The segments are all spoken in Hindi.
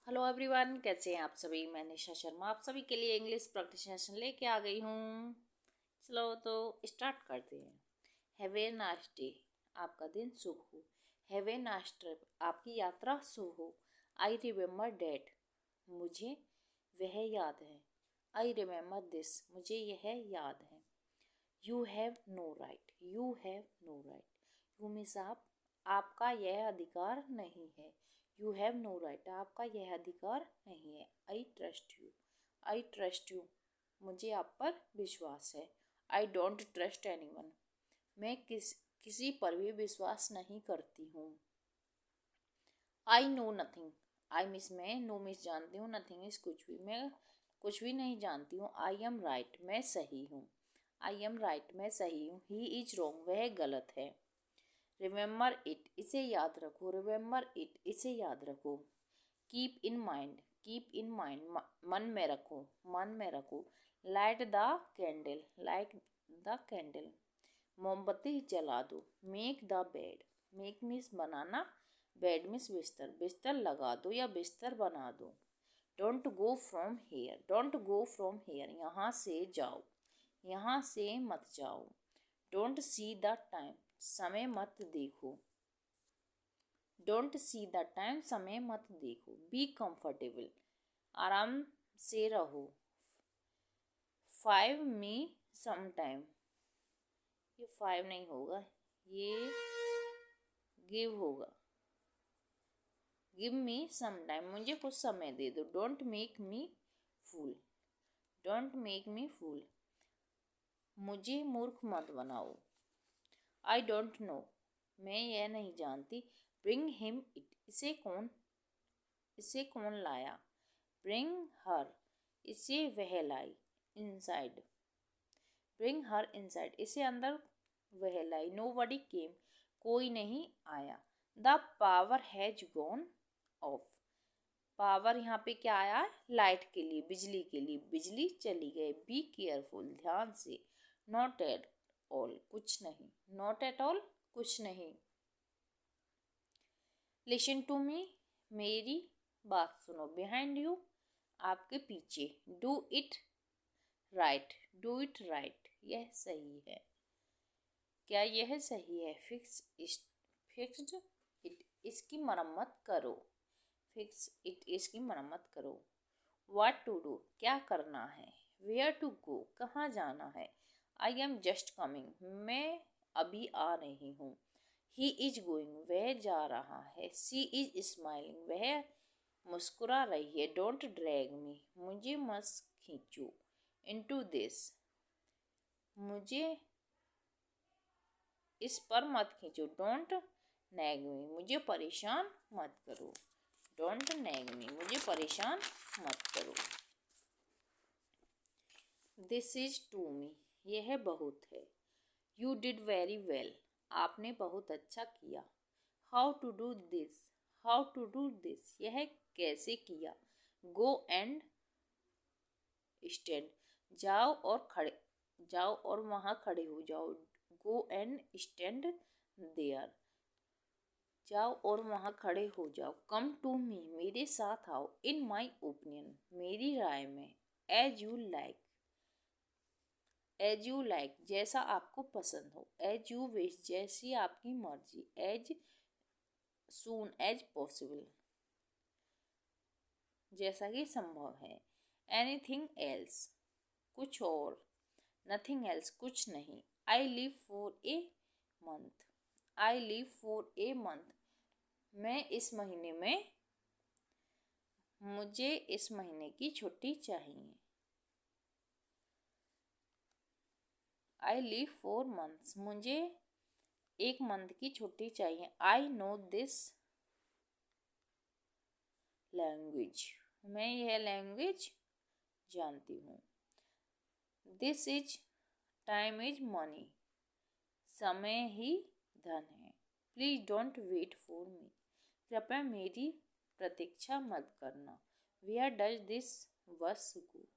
हेलो एवरीवन, कैसे हैं आप सभी। मैं निशा शर्मा आप सभी के लिए इंग्लिश प्रैक्टिस सेशन लेके आ गई हूँ। चलो तो स्टार्ट करते हैं। हैव ए नाइस डे, आपका दिन शुभ हो। हैव ए नाइस ट्रिप, आपकी यात्रा शुभ हो। आई रिमेम्बर डैट, मुझे वह याद है। आई रिमेम्बर दिस, मुझे यह याद है। You have no right, you have no right. You means आपका यह अधिकार नहीं है। यू हैव नो राइट, आपका यह अधिकार नहीं है। I trust you, I trust you, मुझे आप पर विश्वास है। आई डोंट ट्रस्ट एनीवन, मैं किसी पर भी विश्वास नहीं करती हूँ। I know nothing, I miss मैं नो मिस जानती हूँ, नथिंग इज कुछ भी, मैं कुछ भी नहीं जानती हूँ। आई एम राइट, मैं सही हूँ। आई एम राइट, मैं सही हूँ। ही इज रॉन्ग, वह गलत है। रिमेम्बर इट, इसे याद रखो। रिमेम्बर इट, इसे याद रखो। Keep in mind, keep in mind, मन में रखो, मन में रखो। Light the candle, light the candle, मोमबत्ती जला दो। Make the bed, make means banana, bed means बिस्तर, बिस्तर लगा दो या बिस्तर बना दो। Don't go from here, don't go from here, यहाँ से जाओ, यहाँ से मत जाओ। डोंट सी द टाइम, समय मत देखो। डोंट सी द टाइम, समय मत देखो। बी कंफर्टेबल, आराम से रहो। फाइव मी सम टाइम, ये फाइव नहीं होगा, ये गिव होगा। गिव मी सम टाइम, मुझे कुछ समय दे दो। Don't make me fool, don't make me fool, मुझे मूर्ख मत बनाओ। आई डोंट नो, मैं यह नहीं जानती। ब्रिंग हिम इट, इसे कौन लाया। ब्रिंग हर, इसे वह लाई। इनसाइड, ब्रिंग हर इनसाइड, इसे अंदर वह लाई। नो बडी केम, कोई नहीं आया। The power has gone of, power यहाँ पे क्या आया, लाइट के लिए, बिजली के लिए, बिजली चली गई। बी केयरफुल, ध्यान से। नॉट एट ऑल, कुछ नहीं। नॉट एट ऑल, कुछ नहीं। लिसन टू मी, मेरी बात सुनो। बिहाइंड यू, आपके पीछे। Do it right, do it right, यह सही है। क्या यह सही है। फिक्स्ड इट, इसकी मरम्मत करो। फिक्स इट, इसकी मरम्मत करो। व्हाट टू डू, क्या करना है। वेयर टू गो, कहाँ जाना है। आई एम जस्ट कमिंग, मैं अभी आ रही हूँ। ही इज गोइंग, वह जा रहा है। सी इज स्माइलिंग, वह मुस्कुरा रही है। डोंट ड्रैग मी, मुझे मत खींचो। इनटू दिस, मुझे इस पर मत खींचो। डोंट नैग मी, मुझे परेशान मत करो। डोंट नैग मी, मुझे परेशान मत करो। दिस इज टू मी, यह बहुत है। यू डिड वेरी वेल, आपने बहुत अच्छा किया। How to do this, how to do this, यह कैसे किया। गो एंड स्टैंड, जाओ और वहाँ खड़े हो जाओ। गो एंड स्टैंड देयर, जाओ और वहाँ खड़े हो जाओ। कम टू मी, मेरे साथ आओ। इन माई ओपिनियन, मेरी राय में। As you like, as you like, जैसा आपको पसंद हो। एज यू विश, जैसी आपकी मर्जी। एज सून एज पॉसिबल, जैसा कि संभव है। एनीथिंग एल्स, कुछ और। नथिंग एल्स, कुछ नहीं। I live for a month, I live for a month, मैं इस महीने में, मुझे इस महीने की छुट्टी चाहिए। आई लिव फॉर मंथ्स, मुझे एक मंथ की छुट्टी चाहिए। आई नो दिस लैंग्वेज, मैं यह लैंग्वेज जानती हूँ। This is time is money, समय ही धन है। Please don't wait for me, कृपया मेरी प्रतीक्षा मत करना। वेयर डज दिस बस गो,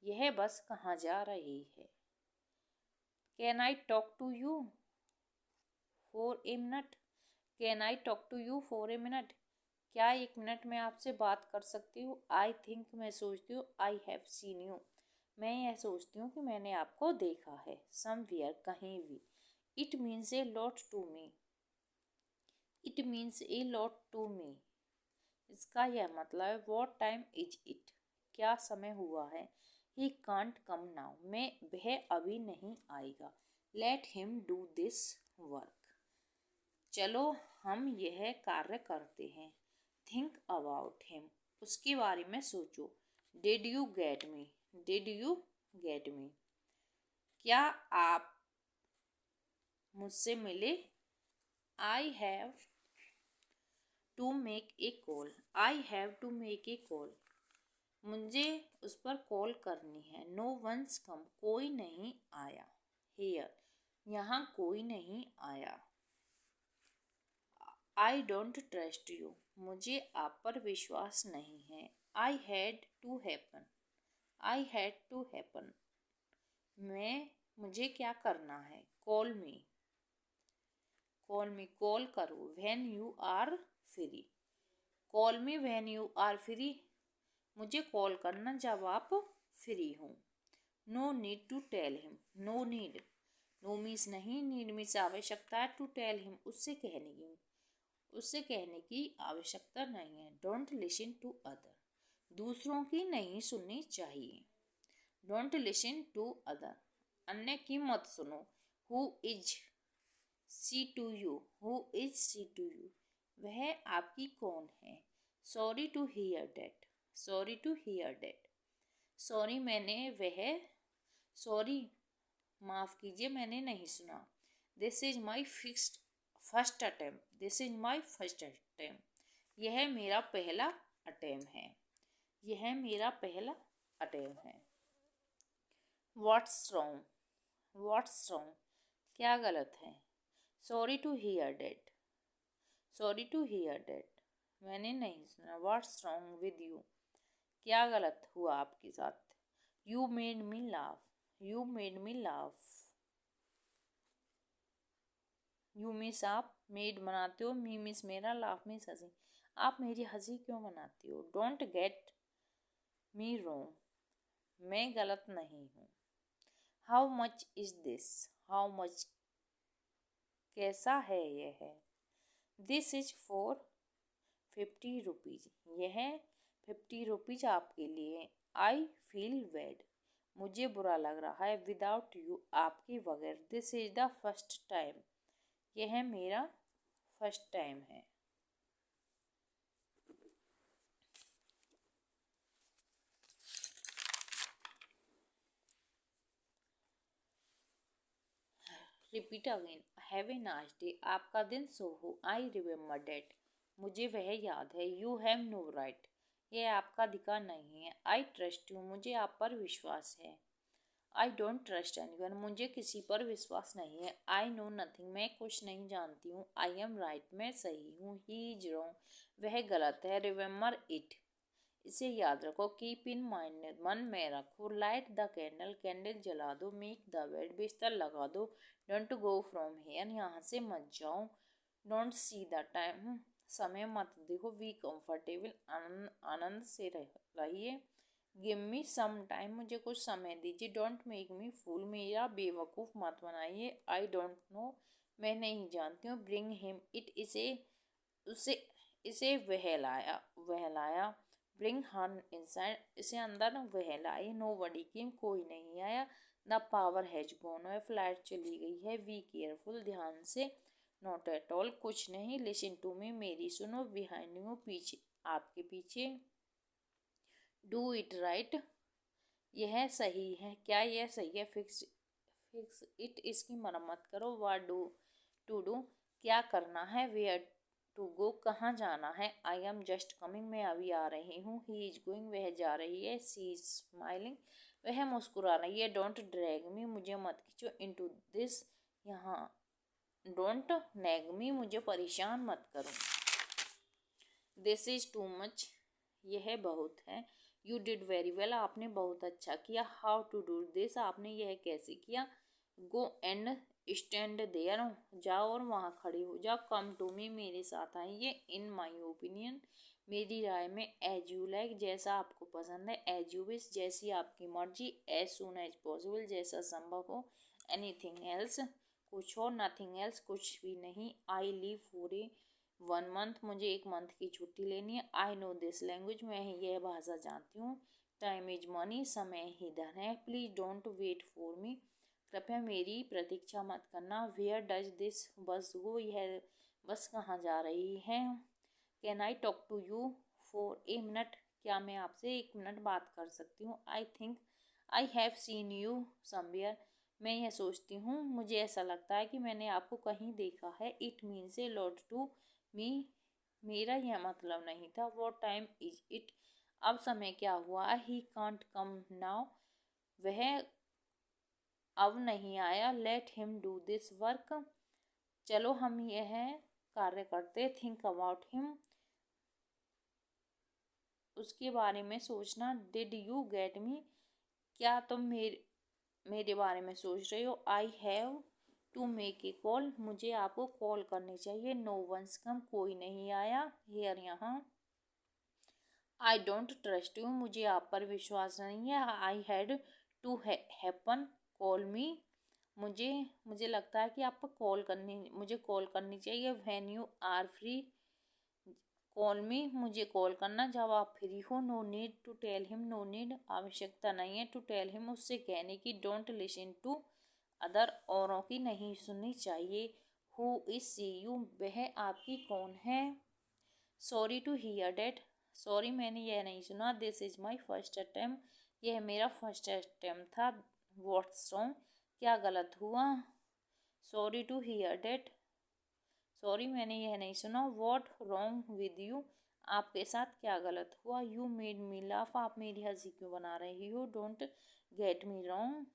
यह बस कहाँ जा रही है। Can I talk to you for a minute, can I talk to you for a minute, क्या 1 मिनट में आपसे बात कर सकती हूँ? आई थिंक मैं सोचती हूँ, आई हैव सीन यू मैं यह सोचती हूँ कि मैंने आपको देखा है। समवेयर कहीं भी। It means a lot to me. It means a lot to me. इसका यह मतलब है वॉट टाइम इज इट? क्या समय हुआ है? ही कांट कम नाउ मैं वह अभी नहीं आएगा। Let him do this work. चलो हम यह कार्य करते हैं। थिंक अबाउट हिम उसके बारे में सोचो। Did you get me? Did you get me? क्या आप मुझसे मिले? I have to make a call. I have to make a call. मुझे उस पर कॉल करनी है। नो वंस कम कोई नहीं आया। हेयर यहाँ कोई नहीं आया। आई डोंट ट्रस्ट यू मुझे आप पर विश्वास नहीं है। I had to happen. I had to happen मुझे क्या करना है? Call me. Call me call करो। When you are free. Call me when you are free मुझे कॉल करना जब आप फ्री हो। No need to tell him. No need no means नहीं, नीड मीन्स आवश्यकता है, टू टेल हिम उससे कहने की आवश्यकता नहीं है। डोंट लिसन टू अदर दूसरों की नहीं सुननी चाहिए। डोंट लिसन टू अदर अन्य की मत सुनो। Who is she to you? Who is she to you? वह आपकी कौन है? Sorry to hear that. Sorry to hear that sorry sorry माफ़ कीजिए मैंने नहीं सुना। This is my first attempt. This is my first attempt यह मेरा पहला अटेम्प्ट है। यह मेरा पहला अटेम्प्ट है। What's wrong? व्हाट्स रॉन्ग क्या गलत है? Sorry to hear that. Sorry to hear that मैंने नहीं सुना। व्हाट्स रॉन्ग विद यू क्या गलत हुआ आपके साथ? You made me laugh. You made me laugh you miss आप मेड बनाते हो, मी मिस मेरा, लाफ मिस हंसी। आप मेरी हंसी क्यों बनाती हो? डोंट गेट मी रोंग मैं गलत नहीं हूँ। How much is this? How much कैसा है यह? दिस इज फॉर 50 रुपीज यह 50 रुपीज आपके लिए। आई फील बैड मुझे बुरा लग रहा है। विदाउट यू आपके बगैर। This is the first time यह मेरा फर्स्ट टाइम है। Repeat again. Have a nice day आपका दिन शुभ हो। आई रिमेम्बर डेट मुझे वह याद है। यू हैव नो राइट यह आपका अधिकार नहीं है। आई ट्रस्ट यू मुझे आप पर विश्वास है। आई डोंट ट्रस्ट एनीवन मुझे किसी पर विश्वास नहीं है। आई नो नथिंग मैं कुछ नहीं जानती हूँ। आई एम राइट मैं सही हूँ। ही इज रॉन्ग वह गलत है। रिमेम्बर इट इसे याद रखो। कीप इन माइंड मन में रखो। लाइट द कैंडल कैंडल जला दो। मेक द बेड बिस्तर लगा दो। डोंट गो फ्रॉम हियर यहाँ से मत जाओ। डोंट सी द टाइम समय मत देखो। वी कंफर्टेबल आनंद से रहिए। गिव मी सम टाइम मुझे कुछ समय दीजिए। डोंट मेक मी फूल मेरा बेवकूफ़ मत बनाइए। आई डोंट नो मैं नहीं जानती हूँ। ब्रिंग हिम इट इसे वहलाया। ब्रिंग हर इंसान इसे अंदर वहलाई। नो बडी केम कोई नहीं आया। द पावर हैज गॉन है फ्लाइट चली गई है। वी केयरफुल ध्यान से। नॉट एट ऑल कुछ नहीं। लिसन टू मी मेरी सुनो। बिहाइंड यू पीछे आपके पीछे। डू इट राइट यह सही है। क्या यह सही है? फिक्स इट इसकी मरम्मत करो। वाट डू टू डू क्या करना है? वेयर टू गो कहाँ जाना है? आई एम जस्ट कमिंग मैं अभी आ रही हूँ। ही इज गोइंग वह जा रही है। सी इज स्माइलिंग वह मुस्कुरा रही है। डोंट ड्रैग मी मुझे मत खींचो इनटू दिस यहाँ। डोंट नैग मी मुझे परेशान मत करो। दिस इज टू मच यह बहुत है। यू डिड वेरी वेल आपने बहुत अच्छा किया। हाउ टू डू दिस आपने यह कैसे किया? गो एंड स्टैंड देयर, जाओ और वहाँ खड़े हो जाओ। कम टू मी, मेरे साथ आइए। इन माई ओपिनियन, मेरी राय में। एज यू लाइक, जैसा आपको पसंद है। एज यू विश, जैसी आपकी मर्जी। एज सून एज पॉसिबल, जैसा संभव हो। एनीथिंग एल्स, कुछ और। नथिंग एल्स, कुछ भी नहीं। I leave for a 1 month, मुझे 1 मंथ की छुट्टी लेनी है। आई नो दिस लैंग्वेज, मैं यह भाषा जानती हूँ। टाइम इज मनी, समय ही धन है। Please don't wait for me, कृपया मेरी प्रतीक्षा मत करना। वेयर डज दिस बस गो, यह बस कहाँ जा रही है। Can I talk to you for a minute, क्या मैं आपसे 1 मिनट बात कर सकती हूँ। I think I have seen you somewhere, मैं यह सोचती हूँ, मुझे ऐसा लगता है कि मैंने आपको कहीं देखा है। It means a lot to me, मेरा यह मतलब नहीं था। व्हाट टाइम इज इट, अब समय क्या हुआ। ही कांट कम नाउ, वह अब नहीं आया। Let him do this work, चलो हम यह कार्य करते। थिंक अबाउट हिम, उसके बारे में सोचना। डिड यू गेट मी, क्या तुम मेरे बारे में सोच रहे हो। I have to make a call, मुझे आपको कॉल करनी चाहिए। नो वंस कम, कोई नहीं आया। हियर, यहाँ। आई डोंट ट्रस्ट यू, मुझे आप पर विश्वास नहीं है। I had to happen call me, मुझे मुझे लगता है कि मुझे कॉल करनी चाहिए। When you are free call me, मुझे कॉल करना जब आप फ्री हो। No need to tell him, no need, आवश्यकता नहीं है। टू टेल हिम, उससे कहने की। डोंट लिसन टू अदर, औरों की नहीं सुननी चाहिए। हु इज सी यू, वह आपकी कौन है। Sorry to hear that, sorry मैंने यह नहीं सुना। This is my first attempt, यह मेरा फर्स्ट अटेम्प्ट था। व्हाट्स रॉन्ग, क्या गलत हुआ। Sorry to hear that, sorry मैंने यह नहीं सुना। व्हाट रॉन्ग विद यू, आपके साथ क्या गलत हुआ। यू मेड मी लाफ, आप मेरी हंसी क्यों बना रही हो। डोंट गेट मी रॉन्ग,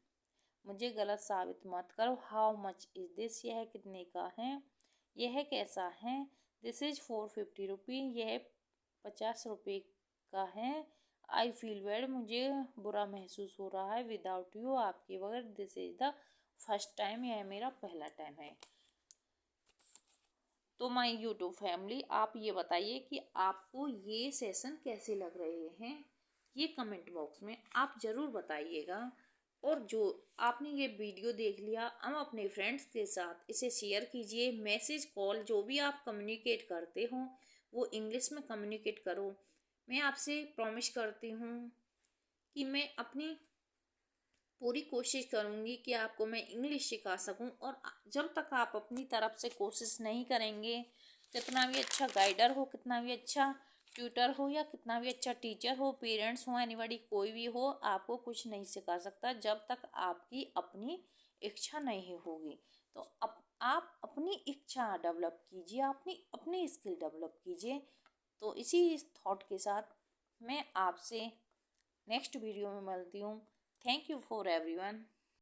मुझे गलत साबित मत करो। हाउ मच इज दिस, यह कितने का है। यह कैसा है। दिस इज 450 रुपी, यह 50 रुपये का है। आई फील बैड, मुझे बुरा महसूस हो रहा है। विदाउट यू, आपके बगैर। This is the first time, यह मेरा पहला टाइम है। तो माय यूट्यूब फैमिली, आप ये बताइए कि आपको ये सेशन कैसे लग रहे हैं, ये कमेंट बॉक्स में आप ज़रूर बताइएगा। और जो आपने ये वीडियो देख लिया, हम अपने फ्रेंड्स के साथ इसे शेयर कीजिए। मैसेज, कॉल, जो भी आप कम्युनिकेट करते हो वो इंग्लिश में कम्युनिकेट करो। मैं आपसे प्रॉमिस करती हूँ कि मैं अपनी पूरी कोशिश करूँगी कि आपको मैं इंग्लिश सिखा सकूँ। और जब तक आप अपनी तरफ से कोशिश नहीं करेंगे, कितना भी अच्छा गाइडर हो, कितना भी अच्छा ट्यूटर हो, या कितना भी अच्छा टीचर हो, पेरेंट्स हो, एनीबॉडी, कोई भी हो, आपको कुछ नहीं सिखा सकता जब तक आपकी अपनी इच्छा नहीं होगी। तो अब आप अपनी इच्छा डेवलप कीजिए, अपनी स्किल डेवलप कीजिए। तो इसी थॉट के साथ मैं आपसे नेक्स्ट वीडियो में मिलती हूँ। Thank you for everyone.